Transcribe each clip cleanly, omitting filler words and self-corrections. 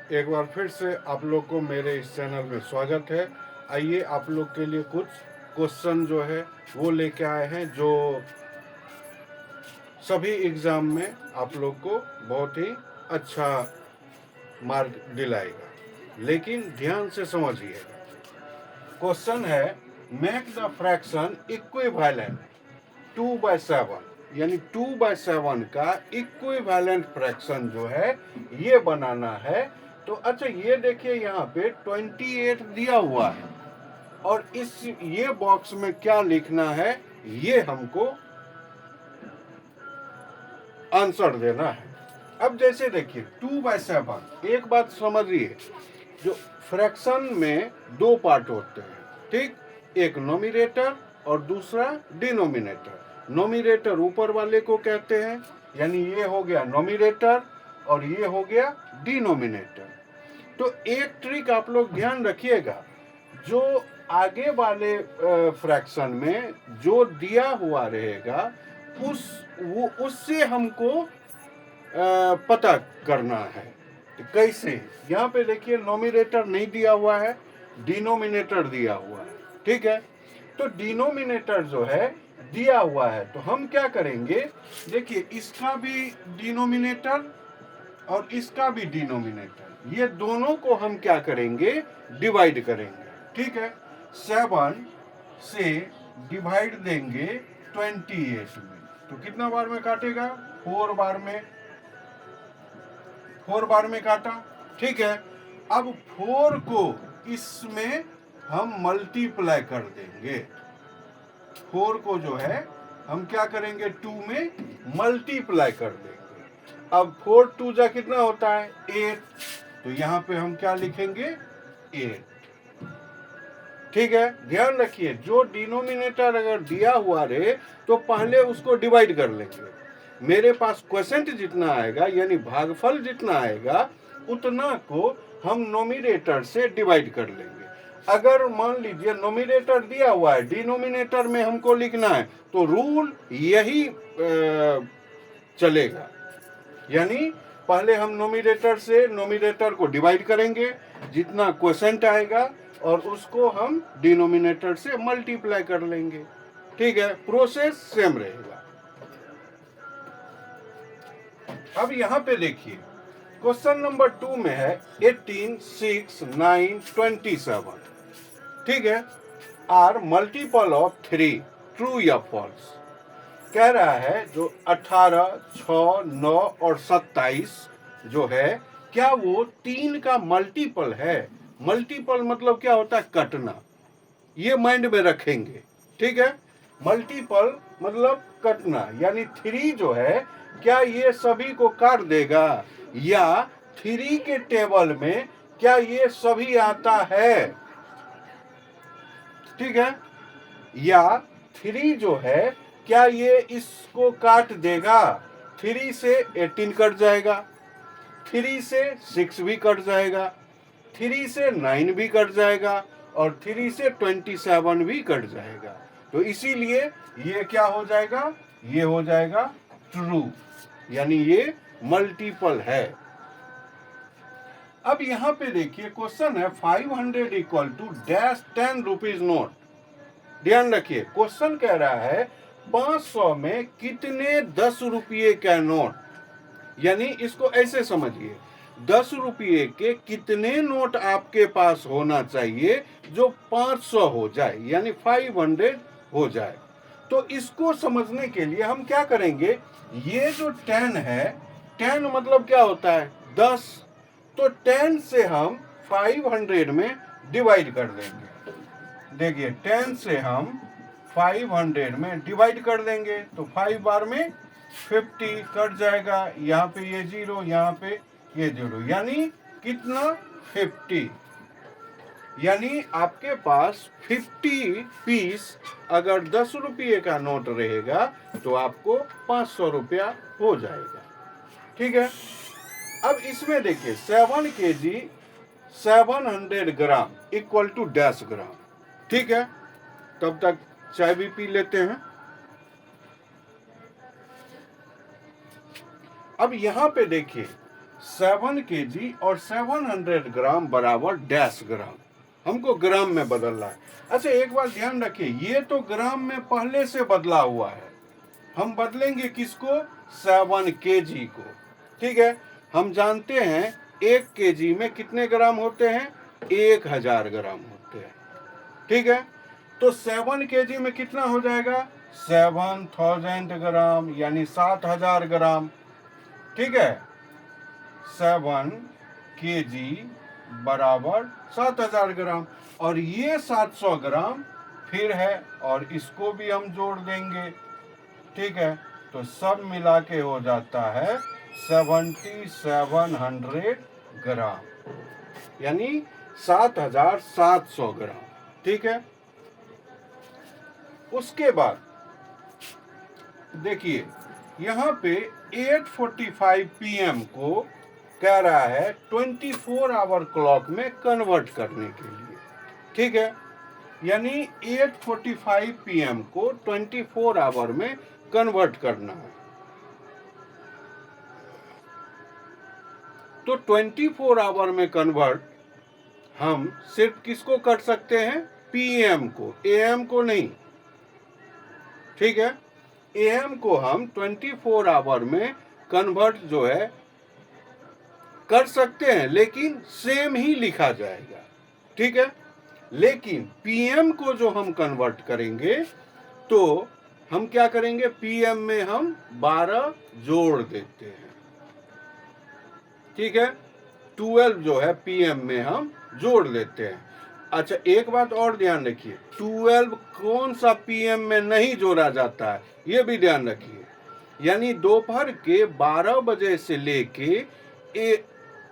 एक बार फिर से आप लोग को मेरे इस चैनल में स्वागत है। आइए आप लोग के लिए कुछ क्वेश्चन जो है वो लेके आए हैं जो सभी एग्ज़ाम में आप लोग को बहुत ही अच्छा मार्क दिलाएगा, लेकिन ध्यान से समझिएगा। क्वेश्चन है, मेक द फ्रैक्शन इक्विवेलेंट 2/7, यानी 2/7 का इक्विवेलेंट फ्रैक्शन जो है ये बनाना है। तो अच्छा ये देखिए, यहाँ पे 28 दिया हुआ है और इस ये बॉक्स में क्या लिखना है ये हमको आंसर देना है। अब जैसे देखिए 2/7, एक बात समझिए, जो फ्रैक्शन में दो पार्ट होते हैं, ठीक, एक नोमिनेटर और दूसरा डिनोमिनेटर। नोमिनेटर ऊपर वाले को कहते हैं, यानी ये हो गया नोमिनेटर और ये हो गया डिनोमिनेटर। तो एक ट्रिक आप लोग ध्यान रखिएगा, जो आगे वाले फ्रैक्शन में जो दिया हुआ रहेगा उससे हमको पता करना है। तो कैसे, यहाँ पे देखिए नोमिनेटर नहीं दिया हुआ है, डिनोमिनेटर दिया हुआ है, ठीक है। तो डिनोमिनेटर जो है दिया हुआ है, तो हम क्या करेंगे, देखिए इसका भी डिनोमिनेटर और इसका भी डिनोमिनेटर, ये दोनों को हम क्या करेंगे, डिवाइड करेंगे, ठीक है। 7 से डिवाइड देंगे 28 में, तो कितना बार में काटेगा, 4 बार में, 4 बार में काटा, ठीक है। अब 4 को इसमें हम मल्टीप्लाई कर देंगे, 4 को जो है हम क्या करेंगे, 2 में मल्टीप्लाई कर देंगे। अब 4 2 जा कितना होता है, 8, तो यहाँ पे हम क्या लिखेंगे, 8, ठीक है। ध्यान रखिए, जो डिनोमिनेटर अगर दिया हुआ रहे तो पहले उसको डिवाइड कर लेंगे। मेरे पास क्वोशेंट जितना आएगा, यानी भागफल जितना आएगा, उतना को हम नोमिनेटर से डिवाइड कर लेंगे। अगर मान लीजिए नोमिनेटर दिया हुआ है, डिनोमिनेटर में हमको लिखना है, तो रूल यही चलेगा, यानी पहले हम नोमिनेटर से नोमिनेटर को डिवाइड करेंगे, जितना क्वोशेंट आएगा, और उसको हम डिनोमिनेटर से मल्टीप्लाई कर लेंगे, ठीक है। प्रोसेस सेम रहेगा। अब यहाँ पे देखिए क्वेश्चन नंबर 2 में है 18, 6, 9, 27, ठीक है, आर मल्टीपल ऑफ 3, ट्रू या फॉल्स। कह रहा है जो 18, 6, 9 और 27 जो है, क्या वो 3 का मल्टीपल है। मल्टीपल मतलब क्या होता है, कटना, ये माइंड में रखेंगे, ठीक है। मल्टीपल मतलब कटना, यानी 3 जो है क्या ये सभी को काट देगा, या 3 के टेबल में क्या ये सभी आता है, ठीक है। या 3 जो है क्या ये इसको काट देगा, 3 से 18 कट जाएगा, 3 से 6 भी कट जाएगा, 3 से 9 भी कट जाएगा, और 3 से 27 भी कट जाएगा। तो इसीलिए ये क्या हो जाएगा, ये हो जाएगा ट्रू, यानी ये मल्टीपल है। अब यहां पे देखिए क्वेश्चन है 500 equal to dash 10 rupees note. ध्यान रखिए, क्वेश्चन कह रहा है 500 में कितने 10 रुपये का नोट, यानी इसको ऐसे समझिए, 10 रुपये के कितने नोट आपके पास होना चाहिए जो 500 हो जाए, यानी 500 हो जाए। तो इसको समझने के लिए हम क्या करेंगे, ये जो 10 है, 10 मतलब क्या होता है, 10, तो 10 से हम 500 में डिवाइड कर देंगे। देखिए 10 से हम 500 में डिवाइड कर देंगे, तो 5 बार में 50 कट जाएगा, यहाँ पे ये 0, यहाँ पे ये 0, यानी कितना, 50। यानी आपके पास 50 पीस अगर 10 रुपये का नोट रहेगा तो आपको 500 रुपया हो जाएगा, ठीक है। अब इसमें देखिए 7 kg 700 gram equal to dash gram, ठीक है। तब तक चाय भी पी लेते हैं। अब यहां पे देखिए 7 kg और 700 ग्राम बराबर डैश ग्राम, हमको ग्राम में बदलना है। अच्छा एक बात ध्यान रखिए, ये तो ग्राम में पहले से बदला हुआ है, हम बदलेंगे किसको? 7 kg को। ठीक है, हम जानते हैं 1 kg में कितने ग्राम होते हैं? 1000 ग्राम होते हैं। ठीक है, तो 7 kg में कितना हो जाएगा? 7000 ग्राम, यानी 7000 ग्राम। ठीक है, 7 kg बराबर 7000 ग्राम, और ये 700 ग्राम फिर है, और इसको भी हम जोड़ देंगे। ठीक है, तो सब मिला के हो जाता है 7700 ग्राम, यानी 7700 ग्राम। ठीक है, उसके बाद देखिए यहाँ पे 8:45 PM को कह रहा है 24 आवर क्लॉक में कन्वर्ट करने के लिए। ठीक है, यानी 8:45 PM को 24 आवर में कन्वर्ट करना है। तो 24 आवर में कन्वर्ट हम सिर्फ किसको कर सकते हैं? PM को, AM को नहीं। ठीक है, AM को हम 24 आवर में कन्वर्ट जो है कर सकते हैं, लेकिन सेम ही लिखा जाएगा। ठीक है, लेकिन PM को जो हम कन्वर्ट करेंगे तो हम क्या करेंगे? PM में हम 12 जोड़ देते हैं। ठीक है, 12 जो है PM में हम जोड़ देते हैं। अच्छा एक बात और ध्यान रखिए, 12 कौन सा PM में नहीं जोड़ा जाता है, ये भी ध्यान रखिए। यानी दोपहर के 12 बजे से लेके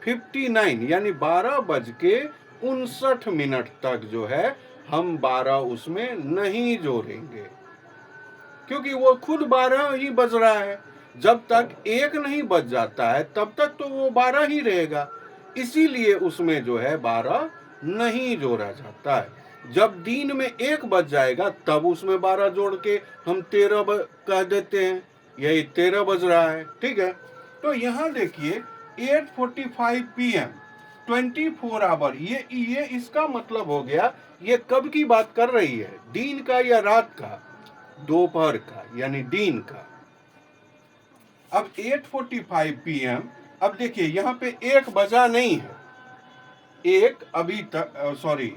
59 यानी 12:59 तक जो है हम 12 उसमें नहीं जोड़ेंगे, क्योंकि वो खुद 12 ही बज रहा है। जब तक 1 नहीं बज जाता है तब तक तो वो 12 ही रहेगा, इसीलिए उसमें जो है 12 नहीं जोड़ा जाता है। जब दिन में 1 बज जाएगा तब उसमें 12 जोड़ के हम 13 कह देते हैं, यही 13 बज रहा है। ठीक है, तो यहाँ देखिए 8:45 PM 24 आवर, ये इसका मतलब हो गया ये कब की बात कर रही है? दिन का या रात का? दोपहर का, यानी दिन का। अब 8:45 PM, अब देखिए यहाँ पे 1 बजा नहीं है, 1 अभी तक सॉरी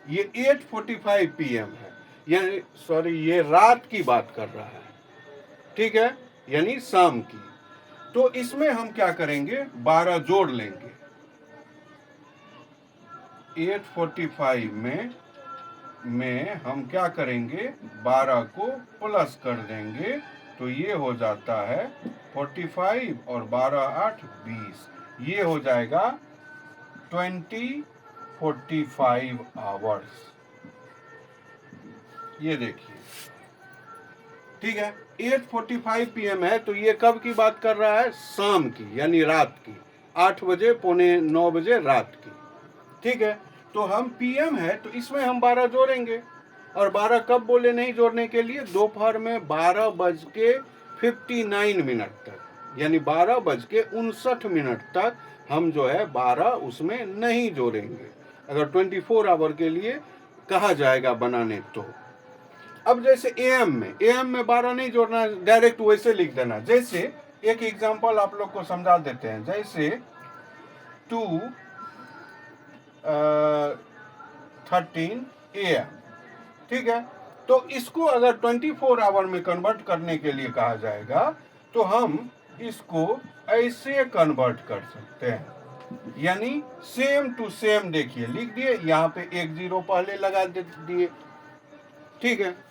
ये 8:45 PM है, यानी सॉरी ये रात की बात कर रहा है। ठीक है, यानी शाम की। तो इसमें हम क्या करेंगे? 12 जोड़ लेंगे। 8:45 में हम क्या करेंगे? 12 को प्लस कर देंगे, तो ये हो जाता है 45 और 12 8 20, ये हो जाएगा 20:45 आवर्स। ये देखिए, ठीक है, 8:45 PM है, तो ये कब की बात कर रहा है? शाम की, यानी रात की, 8 बजे, 8:45 रात की। ठीक है, तो हम PM है तो इसमें हम 12 जोड़ेंगे, और 12 कब बोले नहीं जोड़ने के लिए? दोपहर में 12:59 तक, यानी 12:59 तक हम जो है 12 उसमें नहीं जोड़ेंगे, अगर 24 आवर के लिए कहा जाएगा बनाने तो। अब जैसे AM में 12 नहीं जोड़ना, डायरेक्ट वैसे लिख देना। जैसे एक एग्जांपल आप लोग को समझा देते हैं, जैसे 2:13 AM। ठीक है, तो इसको अगर 24 आवर में कन्वर्ट करने के लिए कहा जाएगा तो हम इसको ऐसे कन्वर्ट कर सकते हैं, यानी सेम टू सेम। देखिए लिख दिए, यहाँ पे 1 0 पहले लगा दिए। ठीक है,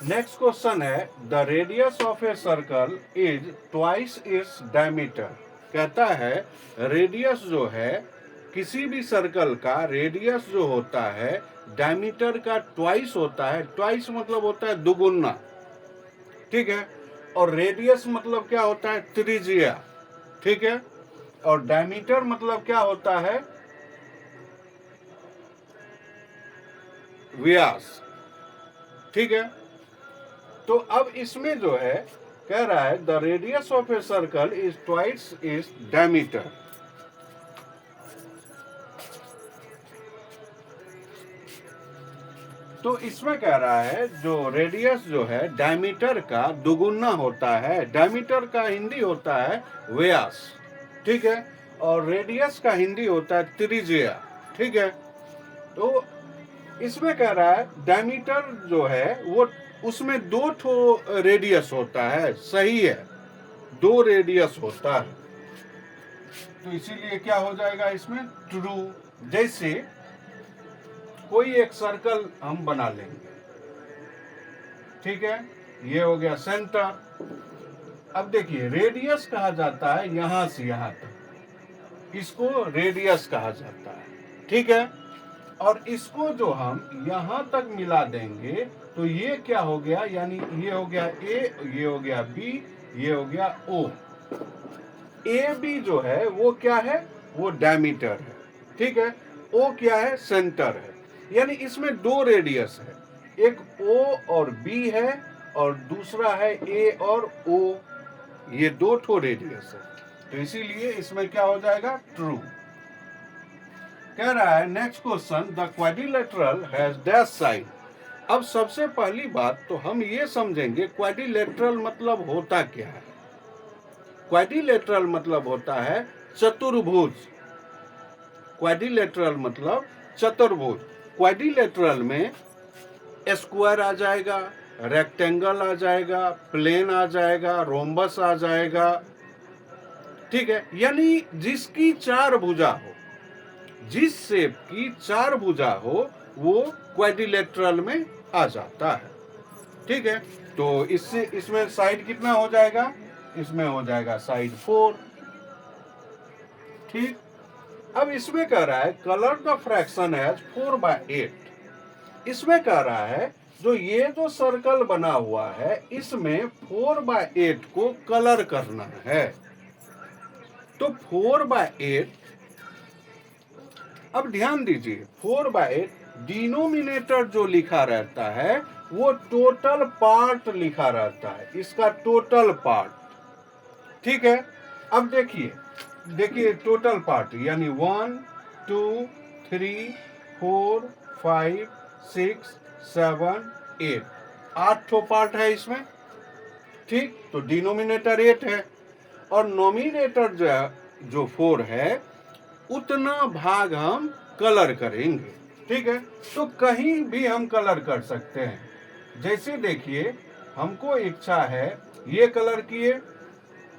नेक्स्ट क्वेश्चन है, the radius of a circle is twice its diameter. कहता है रेडियस जो है किसी भी सर्कल का, रेडियस जो होता है डायमीटर का ट्वाइस होता है। ट्वाइस मतलब होता है दुगुना। ठीक है, और रेडियस मतलब क्या होता है, त्रिज्या, ठीक है। और डायमीटर मतलब क्या होता है, व्यास, ठीक है। तो अब इसमें जो है कह रहा है the radius of a circle is twice is diameter. तो इसमें कह रहा है जो रेडियस जो है डायमीटर का दुगुना होता है। डायमीटर का हिंदी होता है व्यास, ठीक है। और रेडियस का हिंदी होता है त्रिज्या, ठीक है। तो इसमें कह रहा है डायमीटर जो है वो, उसमें दो ठो रेडियस होता है, सही है, दो रेडियस होता है। तो इसीलिए क्या हो जाएगा इसमें, ट्रू। जैसे कोई एक सर्कल हम बना लेंगे, ठीक है, ये हो गया सेंटर। अब देखिए रेडियस कहा जाता है यहां से यहां तक, इसको रेडियस कहा जाता है, ठीक है। और इसको जो हम यहां तक मिला देंगे तो ये क्या हो गया, यानी ये हो गया ए, ये हो गया बी, ये हो गया ओ। ए बी जो है वो क्या है, वो डायमीटर है, ठीक है। ओ क्या है, सेंटर है। यानी इसमें दो रेडियस है, एक ओ और बी है और दूसरा है ए और ओ, ये दो ठो रेडियस है। तो इसीलिए इसमें क्या हो जाएगा, ट्रू। कह रहा है next question, the quadrilateral has dash side. अब सबसे पहली बात तो हम ये समझेंगे क्वाड्रिलेटरल मतलब होता क्या है। क्वाड्रिलेटरल मतलब होता है चतुर्भुज। क्वाड्रिलेटरल मतलब चतुर्भुज। क्वाड्रिलेटरल में स्क्वायर आ जाएगा, रेक्टेंगल आ जाएगा, प्लेन आ जाएगा, रोम्बस आ जाएगा, ठीक है। यानी जिसकी चार भुजा हो, जिस शेप की चार भुजा हो वो क्वाड्रिलेटरल में आ जाता है, ठीक है। तो इससे इसमें साइड कितना हो जाएगा, इसमें हो जाएगा साइड 4, ठीक। अब इसमें कह रहा है कलर द फ्रैक्शन एज 4/8। इसमें कह रहा है जो ये जो सर्कल बना हुआ है इसमें 4/8 को कलर करना है। तो 4/8, अब ध्यान दीजिए 4/8 डिनोमिनेटर जो लिखा रहता है वो टोटल पार्ट लिखा रहता है, इसका टोटल पार्ट, ठीक है। अब देखिए देखिए टोटल पार्ट यानी 1 2 3 4 5 6 7 8, 8 ठो पार्ट है इसमें, ठीक। तो डिनोमिनेटर 8 है और नोमिनेटर जो 4 है उतना भाग हम कलर करेंगे, ठीक है। तो कहीं भी हम कलर कर सकते हैं। जैसे देखिए हमको इच्छा है ये कलर किए,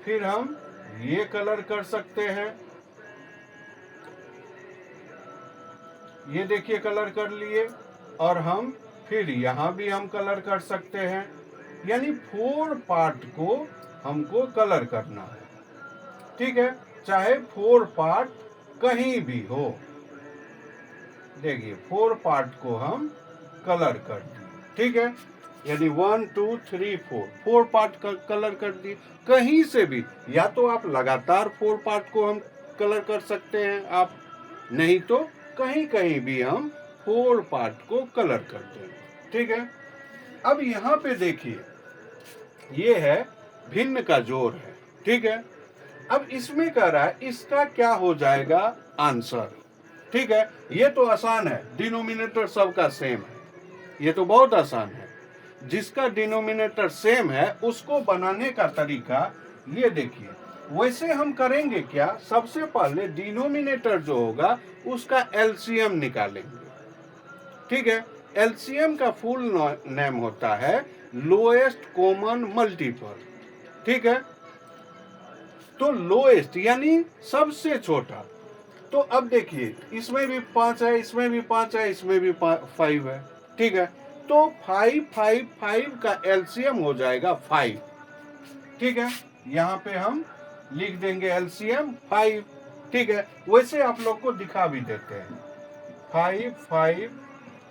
फिर हम ये कलर कर सकते हैं, ये देखिए कलर कर लिए, और हम फिर यहाँ भी हम कलर कर सकते हैं। यानी 4 पार्ट को हमको कलर करना है, ठीक है। चाहे 4 पार्ट कहीं भी हो, देखिए 4 पार्ट को हम कलर कर दिए, ठीक है। यानी 1 2 3 4, 4 पार्ट का कलर कर दिए कहीं से भी। या तो आप लगातार 4 पार्ट को हम कलर कर सकते हैं आप, नहीं तो कहीं कहीं भी हम 4 पार्ट को कलर करते हैं, ठीक है। अब यहाँ पे देखिए ये है भिन्न का जोड़ है, ठीक है। अब इसमें कह रहा है इसका क्या हो जाएगा आंसर, ठीक है। ये तो आसान है, डिनोमिनेटर सबका सेम है, ये तो बहुत आसान है। जिसका डिनोमिनेटर सेम है उसको बनाने का तरीका ये देखिए। वैसे हम करेंगे क्या, सबसे पहले डिनोमिनेटर जो होगा उसका एलसीएम निकालेंगे, ठीक है। एलसीएम का फुल नेम होता है लोएस्ट कॉमन मल्टीपल, ठीक है। तो लोएस्ट यानी सबसे छोटा। तो अब देखिए इसमें भी 5 है, इसमें भी 5 है, इसमें भी 5 है, ठीक है। तो 5 5 5 का एलसीएम हो जाएगा 5, ठीक है। यहाँ पे हम लिख देंगे एलसीएम 5, ठीक है। वैसे आप लोग को दिखा भी देते हैं। 5 5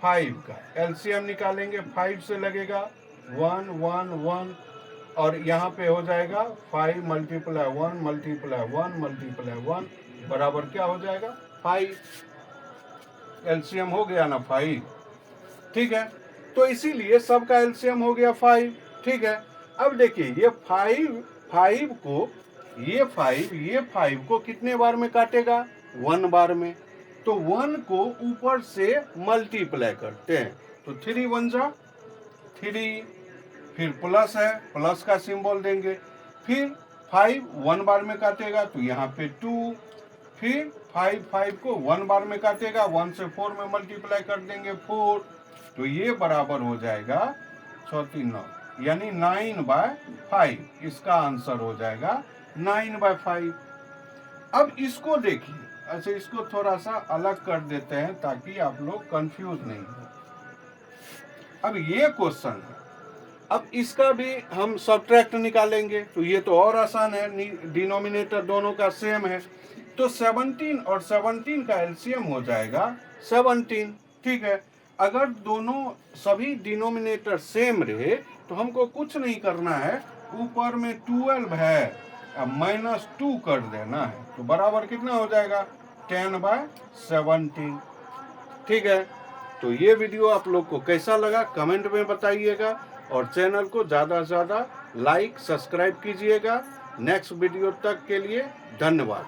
5 का एलसीएम निकालेंगे, 5 से लगेगा 1 1 1, और यहाँ पे हो जाएगा 5 मल्टीप्लाई 1 मल्टीप्लाई 1 मल्टीप्लाई 1 बराबर क्या हो जाएगा 5। एलसीएम हो गया ना 5। ठीक है, तो इसीलिए सबका एलसीएम हो गया 5। ठीक है, अब देखिए ये 5 को ये 5 को कितने बार में काटेगा 1 बार में। तो 1 को ऊपर से मल्टीप्लाई करते हैं, तो 3 1 जा 3, फिर प्लस है, प्लस का सिंबल देंगे, फिर 5 1 बार में काटेगा तो यहाँ पे 2, फिर 5 को 1 बार में काटेगा, 1 से 4 में मल्टीप्लाई कर देंगे 4, तो ये बराबर हो जाएगा 6 3 9 यानी 9/5। इसका आंसर हो जाएगा 9/5। अब इसको देखिए, अच्छा इसको थोड़ा सा अलग कर देते हैं ताकि आप लोग कंफ्यूज नहीं हो। अब ये क्वेश्चन है, अब इसका भी हम सब्ट्रैक्ट निकालेंगे, तो ये तो और आसान है, डिनोमिनेटर दोनों का सेम है, तो 17 और 17 का एलसीएम हो जाएगा 17। ठीक है, अगर दोनों सभी डिनोमिनेटर सेम रहे तो हमको कुछ नहीं करना है, ऊपर में 12 है अब -2 कर देना है, तो बराबर कितना हो जाएगा 10/17। ठीक है, तो ये वीडियो आप लोग को कैसा लगा कमेंट में बताइएगा, और चैनल को ज़्यादा से ज़्यादा लाइक सब्सक्राइब कीजिएगा। नेक्स्ट वीडियो तक के लिए धन्यवाद।